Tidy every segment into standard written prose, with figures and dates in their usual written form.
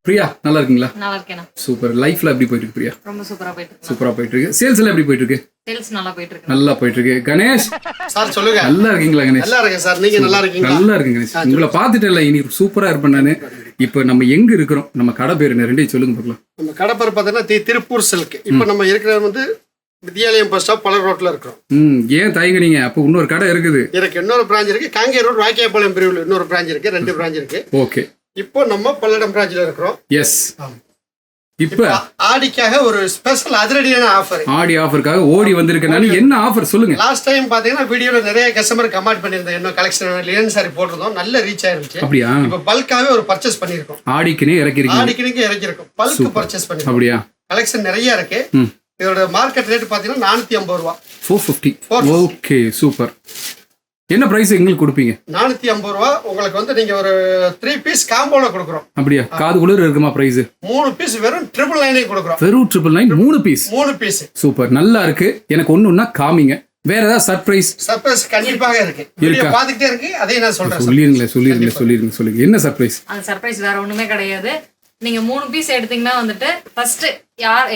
பிரியா நல்லா இருக்கீங்களா? நல்லா இருக்கேனா. சூப்பர். லைஃப்ல எப்படி போயிட்டு இருக்கு பிரியா? ரொம்ப சூப்பரா போயிட்டு இருக்கு. சூப்பரா போயிட்டு இருக்கு. சேல்ஸ் எல்லாம் எப்படி போயிட்டு இருக்கு? சேல்ஸ் நல்லா போயிட்டு இருக்கு. நல்லா போயிட்டு இருக்கு. கணேஷ் சார் சொல்லுங்க. நல்லா இருக்கீங்களா கணேஷ்? நல்லா இருக்கேன் சார். நீங்க நல்லா இருக்கீங்களா? நல்லா இருக்கேன் கணேஷ். உங்களை பார்த்துட்டேன்ல, இனி சூப்பரா இருப்பேன் நானு. இப்போ நம்ம எங்க இருக்கிறோம்? நம்ம கடை பேர் என்ன? ரெண்டையும் சொல்லுங்க பார்க்கலாம். நம்ம கடை பேர் பார்த்தீங்கன்னா திருப்பூர் சில்க். இப்போ நம்ம இருக்கிறது வந்து வித்யாலயம் பஸ் ஸ்டாப் பல ரோட்ல இருக்கிறோம். ஏன் தயங்குனீங்க? அப்போ இன்னொரு கடை இருக்குது. எனக்கு இன்னொரு பிரான்ச் இருக்கு. காங்கேய ரோட் வாக்கியாபாளையம் பிரிவில் இன்னொரு பிரான்ச் இருக்கு. 2 பிரான்ச் இருக்கு. ஓகே. இப்போ நம்ம பல்லடம் பிரான்ச்ல இருக்கிறோம். எஸ். இப்ப ஆடிக்காக ஒரு ஸ்பெஷல் அதிரடியான ஆஃபர். ஆடி ஆஃபருக்காக ஓடி வந்திருக்கேன். என்ன ஆஃபர் சொல்லுங்க. லாஸ்ட் டைம் பாத்தீங்கன்னா வீடியோல நிறைய கஸ்டமர் கமெண்ட் பண்ணிருந்தேன். என்ன கலெக்ஷன் லினன் சாரி போட்டிருந்தோம். நல்ல ரீச் ஆயிருச்சு. அப்படியா? இப்போ பல்காவே ஒரு பர்ச்சேஸ் பண்ணிருக்கோம். ஆடிக்குனே இறக்கிருக்கீங்க. ஆடிக்குனே இறக்கிருக்கோம். பல்க் பர்ச்சேஸ் பண்ணிருக்கோம். அப்படியா? கலெக்ஷன் நிறைய இருக்கு. இதோட மார்க்கெட் ரேட் பாத்தீங்கன்னா 450 ரூபா. 450. Okay super. என்ன பிரைஸ் எங்களுக்கு கொடுப்பீங்க? 450 ரூபா. உங்களுக்கு வந்து நீங்க ஒரு 3 பீஸ் காம்போல கொடுக்குறோம். அப்படியா? காது குளிர் இருக்குமா பிரைஸ்? 3 பீஸ் வெறும் 999 கொடுக்குறோம். வெறும் 999 3 பீஸ். 3 பீஸ். சூப்பர். நல்லா இருக்கு. எனக்கு ஒண்ணுன்னா காமிங்க. வேற ஏதாவது சர்ப்ரைஸ்? சர்ப்ரைஸ் கண்டிப்பாக இருக்கு. வீடியோ பாத்துக்கிட்டே இருக்கு. அதே நான் சொல்றேன். சொல்லிருங்க. என்ன சர்ப்ரைஸ்? அந்த சர்ப்ரைஸ் வேற ஒண்ணுமே கிடையாது. நீங்க 3 பீஸ் எடுத்தீங்கன்னா வந்துட்டு ஃபர்ஸ்ட்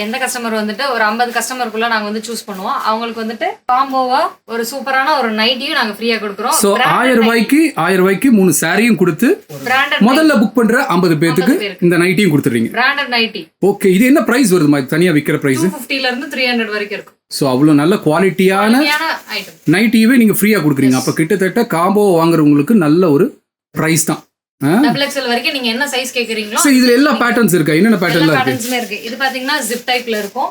எந்த கஸ்டமர் வந்துட்டு ஒரு 50 கஸ்டமருக்குள்ள நாங்க வந்து சூஸ் பண்ணுவோம். அவங்களுக்கு வந்துட்டு காம்போவா ஒரு சூப்பரான ஒரு நைட்டியும் நாங்க ஃப்ரீயா கொடுக்குறோம். சோ 1000 ரூபாய்க்கு 3 சாரியும் கொடுத்து முதல்ல புக் பண்ற 50 பேருக்கு இந்த நைட்டியும் கொடுத்துறீங்க. Branded nighty. ஓகே. இது என்ன பிரைஸ் வருது? தனியா விக்கிற பிரைஸ் 250 ல இருந்து 300 வரைக்கும் இருக்கும். சோ அவ்வளவு நல்ல குவாலிட்டியான நைட்டியவே நீங்க ஃப்ரீயா கொடுக்குறீங்க. அப்ப கிட்டத்தட்ட காம்போ வாங்குறவங்களுக்கு நல்ல ஒரு பிரைஸ் தான். டபுள் எக்ஸ்எல் வரைக்கும் நீங்க என்ன சைஸ் கேக்குறீங்களோ. சோ இதுல எல்லா பேட்டர்ன்ஸ் இருக்கா? என்னென்ன பேட்டர்ன்ல இருக்கு? இது பாத்தீங்கன்னா ஜிப் டைப்ல இருக்கும்.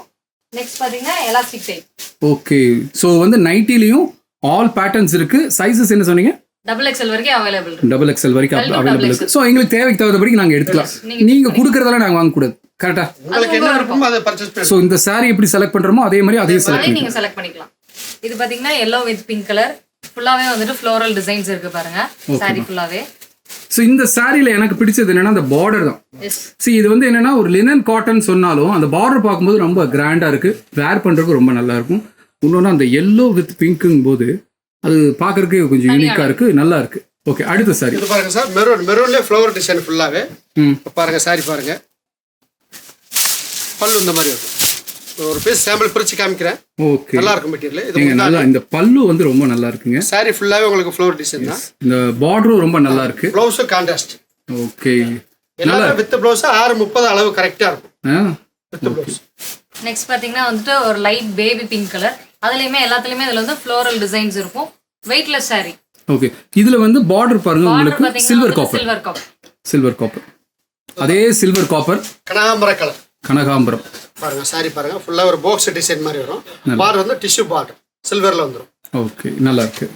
நெக்ஸ்ட் பாத்தீங்கன்னா எலாஸ்டிக் டைப். ஓகே. சோ வந்து நைட்டிலயும் ஆல் பேட்டர்ன்ஸ் இருக்கு. சைஸஸ் என்ன சொன்னீங்க? டபுள் எக்ஸ்எல் வரைக்கும் அவைலபிள் இருக்கு. டபுள் எக்ஸ்எல் வரைக்கும் அவைலபிள் இருக்கு. சோ எங்களுக்கு தேவைக்கு தகுந்தபடி நாங்க எடுத்துக்கலாம். நீங்க குடுக்கறதெல்லாம் நாங்க வாங்க கூடாது. கரெக்ட்டா? உங்களுக்கு என்ன விருப்பமோ அதை பர்சேஸ் பண்ணுங்க. சோ இந்த saree எப்படி செலக்ட் பண்றோமோ அதே மாதிரி அதே நீங்க செலக்ட் பண்ணிக்கலாம். இது பாத்தீங்கன்னா yellow with pink கலர். ஃபுல்லாவே வந்துட்டு ஃப்ளோரல் டிசைன்ஸ் இருக்கு பாருங்க. saree ஃபுல்லாவே. ஸோ இந்த சாரியில் எனக்கு பிடிச்சது என்னன்னா அந்த பார்டர் தான். இது வந்து என்னன்னா ஒரு லினன் காட்டன் சொன்னாலும் அந்த பார்டர் பார்க்கும்போது ரொம்ப கிராண்டாக இருக்கு. வேர் பண்ணுறதுக்கு ரொம்ப நல்லா இருக்கும். இன்னொன்று அந்த எல்லோ வித் பிங்க்குங்கும் போது அது பார்க்கறதுக்கு கொஞ்சம் யூனிக்காக இருக்கு. நல்லா இருக்கு. ஓகே. அடுத்த சாரி இது பாருங்க சார். மெரூன்ல ஃப்ளவர் டிசைன் ஃபுல்லாவே பாருங்க. சாரி பாருங்க. பல்லு இந்த மாதிரி இருக்கும். ஒரு பீஸ் சாம்பிள் பிரிச்சு காமிக்கிறேன். ஓகே. நல்லா இருக்கும் மெட்டீரியல். இது நல்லா இந்த பல்லு வந்து ரொம்ப நல்லா இருக்குங்க. சாரி ஃபுல்லாவே உங்களுக்கு ஃப்ளவர் டிசைன் தான். இந்த பார்டரும் ரொம்ப நல்லா இருக்கு. Blouse contrast. ஓகே. நல்லா வித் ப்ளவுஸ் 6:30 அளவு கரெக்ட்டா இருக்கும். With blouse. நெக்ஸ்ட் பாத்தீங்கன்னா வந்துட்டு ஒரு லைட் பேபி பிங்க் கலர். அதுலயுமே எல்லாத்துலயுமே இதுல வந்து ஃப்ளோரல் டிசைன்ஸ் இருக்கும். Weightless sorry. ஓகே. இதுல வந்து பார்டர் பாருங்க உங்களுக்கு சில்வர் காப்பர். அதே சில்வர் காப்பர் கனகாம்பரம் பாருங்க. சாரி பாருங்க. ஃபுல்லா ஒரு பாக்ஸ் டிசைன் மாதிரி வரும். பார்டர் வந்து டிஷ்யூ பார்டர் சில்வர்ல வந்துரும். ஓகே. நல்லா இருக்கு.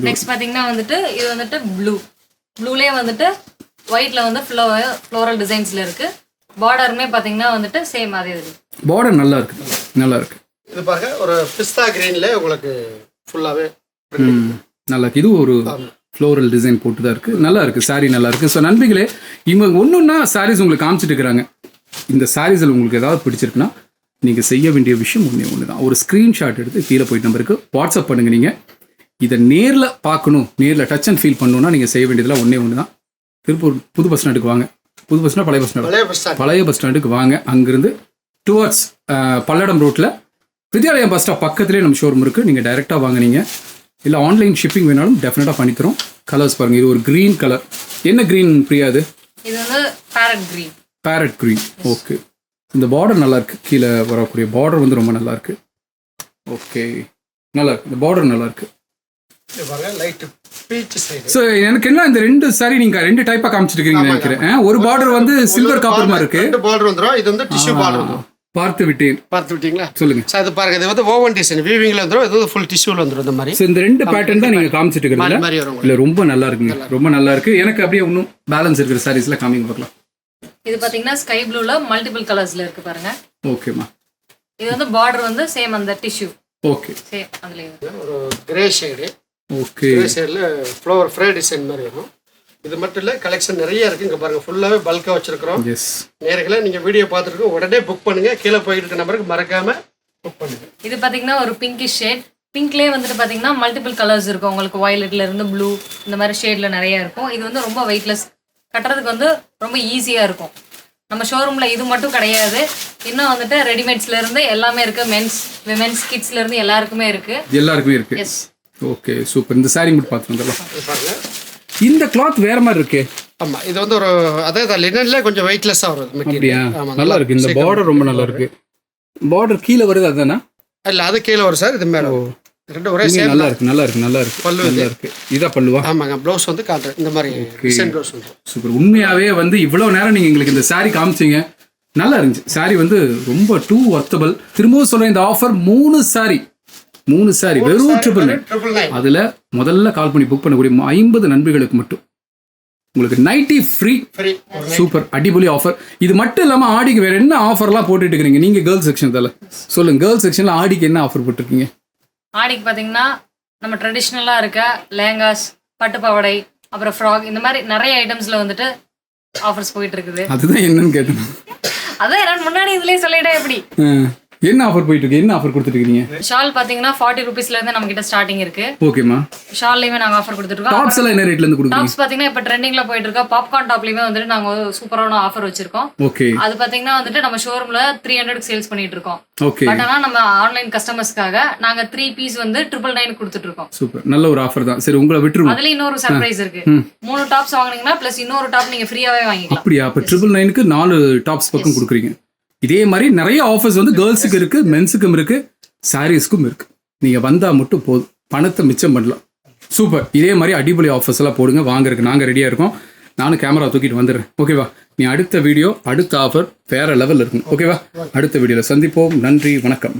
நெக்ஸ்ட் பாத்தீங்கன்னா வந்துட்டு இது வந்துட்டு ப்ளூலயே வந்துட்டு ஒயிட்ல வந்து ஃப்ளோரல் டிசைன்ஸ்ல இருக்கு. பார்டருமே பாத்தீங்கன்னா வந்துட்டு சேம் அதே இது. பார்டர் நல்லா இருக்கு. இது பாருங்க ஒரு பிஸ்தா கிரீன்ல உங்களுக்கு ஃபுல்லாவே நல்லா இருக்கு. இது ஒரு ஃப்ளோரல் டிசைன் போட்டு தான் இருக்கு. நல்லா இருக்கு. சாரி நல்லா இருக்கு. ஸோ நண்பிகளே, இவங்க ஒன்றுன்னா சாரீஸ் உங்களுக்கு காமிச்சிட்டு இருக்கிறாங்க. இந்த சாரீஸில் உங்களுக்கு ஏதாவது பிடிச்சிருக்குன்னா நீங்கள் செய்ய வேண்டிய விஷயம் ஒன்று தான். ஒரு ஸ்க்ரீன்ஷாட் எடுத்து கீழே போயிட்டு நம்பருக்கு வாட்ஸ்அப் பண்ணுங்க. நீங்கள் இதை நேரில் பார்க்கணும், நேரில் டச் அண்ட் ஃபீல் பண்ணணும்னா நீங்கள் செய்ய வேண்டியதெல்லாம் ஒன்று தான். திருப்பூர் புது பஸ் ஸ்டாண்டுக்கு வாங்க. புது பஸ் ஸ்டாண்ட் பழைய பஸ் ஸ்டாண்டுக்கு வாங்க. அங்கேருந்து டுவர்ட்ஸ் பல்லடம் ரோட்டில் வித்யாலயம் பஸ் ஸ்டாப் பக்கத்துலேயே நம்ம ஷோரூம் இருக்குது. நீங்கள் டைரெக்டாக வாங்கினீங்க. இல்லை ஆன்லைன் ஷிப்பிங் வேணாலும் டெஃபினட்டாக பண்ணித்தரோம். கலர்ஸ் பாருங்கள். இது ஒரு க்ரீன் கலர். என்ன க்ரீன் பிரியா? இது வந்து பேரட் க்ரீன். ஓகே. இந்த பார்டர் நல்லா இருக்கு. கீழே வரக்கூடிய பார்டர் வந்து ரொம்ப நல்லா இருக்கு. ஓகே. நல்லா இருக்கு. இந்த பார்டர் நல்லா இருக்கு. ஸோ எனக்கு என்ன இந்த 2 சாரி நீங்க 2 டைப்பா காமிச்சிட்டு இருக்கீங்கன்னு நினைக்கிறேன். ஒரு பார்டர் வந்து சில்வர் காப்பர் மாதிரி இருக்கு. பார்டர் வந்துரும். இது வந்து டிஷ்யூ பார்டர். பார்த்து விட்டீங்களா? சொல்லுங்க சார். இது பாருங்க. இது வந்து ஓவன் டிசைன் வீவிங்ல வந்துரும். இது ஃபுல் டிஷ்யூல வந்துரும். இந்த மாதிரி. சோ இந்த 2 பேட்டர்ன் தான் நீங்க காமிச்சிட்டு இருக்கீங்க. இல்ல ரொம்ப நல்லா இருக்குங்க. ரொம்ப நல்லா இருக்கு. எனக்கு அப்படியே இன்னும் பேலன்ஸ் இருக்கிற சாரீஸ்ல காமிங்க பார்க்கலாம். இது பாத்தீங்கன்னா ஸ்கை ப்ளூல மல்டிபிள் கலர்ஸ்ல இருக்கு பாருங்க. ஓகேமா. இது வந்து பார்டர் வந்து சேம் அந்த டிஷ்யூ. ஓகே. சேம் அதுலயே ஒரு கிரே ஷேட். ஓகே. கிரே ஷேட்ல ஃப்ளவர் ஃப்ரே டிசைன் மாதிரி வரும். இது மட்டும் இல்ல, கலெக்ஷன் நிறைய இருக்கு. இங்க பாருங்க. ஃபுல்லாவே பல்கா வச்சிருக்கோம். எஸ். நேரங்களே நீங்க வீடியோ பார்த்துட்டு உடனே புக் பண்ணுங்க. கீழே போயிட்டு இருக்க நம்பருக்கு மறக்காம புக் பண்ணுங்க. இது பாத்தீங்கன்னா ஒரு பிங்கிஷ் ஷேட். பிங்க்லேயே வந்துட்டு பாத்தீங்கன்னா மல்டிபிள் கலர்ஸ் இருக்கும் உங்களுக்கு. வயலட்ல இருந்து ப்ளூ இந்த மாதிரி ஷேட்ல நிறைய இருக்கும். இது வந்து ரொம்ப வெயிட்லெஸ், கட்டுறதுக்கு வந்து ரொம்ப ஈஸியா இருக்கும். நம்ம ஷோரூம்ல இது மட்டும் கிடையாது, இன்னும் வந்துட்டு ரெடிமேட்ஸ்ல இருந்து எல்லாமே இருக்கு. மென்ஸ், விமென்ஸ், கிட்ஸ்ல இருந்து எல்லாருக்குமே இருக்கு. எல்லாருக்குமே இருக்கு. எஸ். Okay super. இந்த சாரி மட்டும் பார்த்து வந்துடலாம். பாருங்க. இந்த கிளாத் வேற மாதிரி இருக்கே. ஆமா, இது வந்து ஒரு அதாவது லினன்ல கொஞ்சம் வெயிட்லெஸ்ஸா வரும் அப்படியா? மெட்டீரியல். ஆமா, நல்லா இருக்கு. இந்த பார்டர் ரொம்ப நல்லா இருக்கு. பார்டர் கீழே வருது அதுதானா? இல்ல, அது கீழே வரும் சார், இது மேல வரும். ரெண்டு ஒரே சேம். நல்லா இருக்கு, நல்லா இருக்கு, நல்லா இருக்கு. பல்லு நல்லா இருக்கு. இதா பல்லுவா? ஆமாங்க. ப்ளவுஸ் வந்து காட்டுறேன் இந்த மாதிரி டிசைன் ப்ளவுஸ் வந்து. சூப்பர். உண்மையாவே வந்து இவ்வளவு நேரம் நீங்க எங்களுக்கு இந்த saree காமிச்சீங்க, நல்லா இருந்துச்சு. saree வந்து ரொம்ப டூ ஒர்த்தபிள். திரும்பவும் சொல்றேன், இந்த ஆஃபர் 3 saree வெறும் 999. அதுல முதல்ல கால் பண்ணி புக் பண்ணக்கூடிய 50 நண்பர்களுக்கு மட்டும் உங்களுக்கு நைட்டி ஃப்ரீ. சூப்பர், அடிபொலி ஆஃபர். இது மட்டும் இல்லாம ஆடிக்கு வேற என்ன ஆஃபர்லாம் போட்டுட்டு இருக்கீங்க நீங்க? கேர்ள்ஸ் செக்ஷன் தால சொல்லுங்க. கேர்ள்ஸ் செக்ஷன்ல ஆடிக்கு என்ன ஆஃபர் போட்டிருக்கீங்க? ஆடிக்கு பாத்தீங்கன்னா நம்ம ட்ரெடிஷ்னலா இருக்க லேங்காஸ், பட்டு பாவாடை, அப்புறம் ஃப்ராக், இந்த மாதிரி நிறைய ஐட்டம்ஸ்ல வந்துட்டு ஆஃபர்ஸ் போயிட்டு இருக்குது. அதுதான் என்னன்னு கேட்டேன். அதான் நான் முன்னாடி இதுலயே சொல்லிட்டேன். எப்படி என்ன ஆஃபர் போயிட்டு இருக்கு? என்ன ஆஃபர் கொடுத்துட்டு இருக்கீங்க? ஷால் பாத்தீங்கன்னா 40 ரூபீஸ்ல இருந்து நம்ம கிட்ட ஸ்டார்டிங் இருக்கு. ஓகேமா. ஷால்லையுமே நாங்க ஆஃபர் கொடுத்துட்டு இருக்கோம். டாப்ஸ் எல்லாம் என்ன ரேட்ல இருந்து கொடுக்குறீங்க? டாப்ஸ் பாத்தீங்கன்னா இப்ப ட்ரெண்டிங்ல போயிட்டு இருக்க பாப்கார்ன் டாப்லயுமே வந்துட்டு நாங்க சூப்பரான ஆஃபர் வச்சிருக்கோம். ஓகே. அது பாத்தீங்கன்னா வந்துட்டு நம்ம ஷோரூம்ல 300 சேல்ஸ் பண்ணிட்டு இருக்கோம். ஓகே. பட் ஆனா நம்ம ஆன்லைன் கஸ்டமர்ஸ்க்காக நாங்க 3 பீஸ் வந்து 999 கொடுத்துட்டு இருக்கோம். சூப்பர், நல்ல ஒரு ஆஃபர் தான். சரி, உங்களை விட்டுருவோம். அதுல இன்னொரு சர்ப்ரைஸ் இருக்கு. 3 டாப்ஸ் வாங்குனீங்கன்னா பிளஸ் இன்னொரு டாப் நீங்க ஃப்ரீயாவே வாங்கிக்கலாம். அப்படியா? அப்ப 999க்கு 4 டாப்ஸ் பக்கம் கொடுக்குறீங்க. இதே மாதிரி நிறைய ஆஃபர்ஸ் வந்து கேர்ள்ஸுக்கு இருக்கு, மென்ஸுக்கும் இருக்கு, சாரீஸ்க்கும் இருக்கு. நீங்க வந்தா மட்டும் போதும், பணத்தை மிச்சம் பண்ணலாம். சூப்பர். இதே மாதிரி அடிப்படை ஆஃபர்ஸ் எல்லாம் போடுங்க, வாங்குறதுக்கு நாங்க ரெடியா இருக்கோம். நானும் கேமரா தூக்கிட்டு வந்துடுறேன். ஓகேவா? நீ அடுத்த வீடியோ, அடுத்த ஆஃபர் வேற லெவல் இருக்கும். ஓகேவா? அடுத்த வீடியோல சந்திப்போம். நன்றி, வணக்கம்.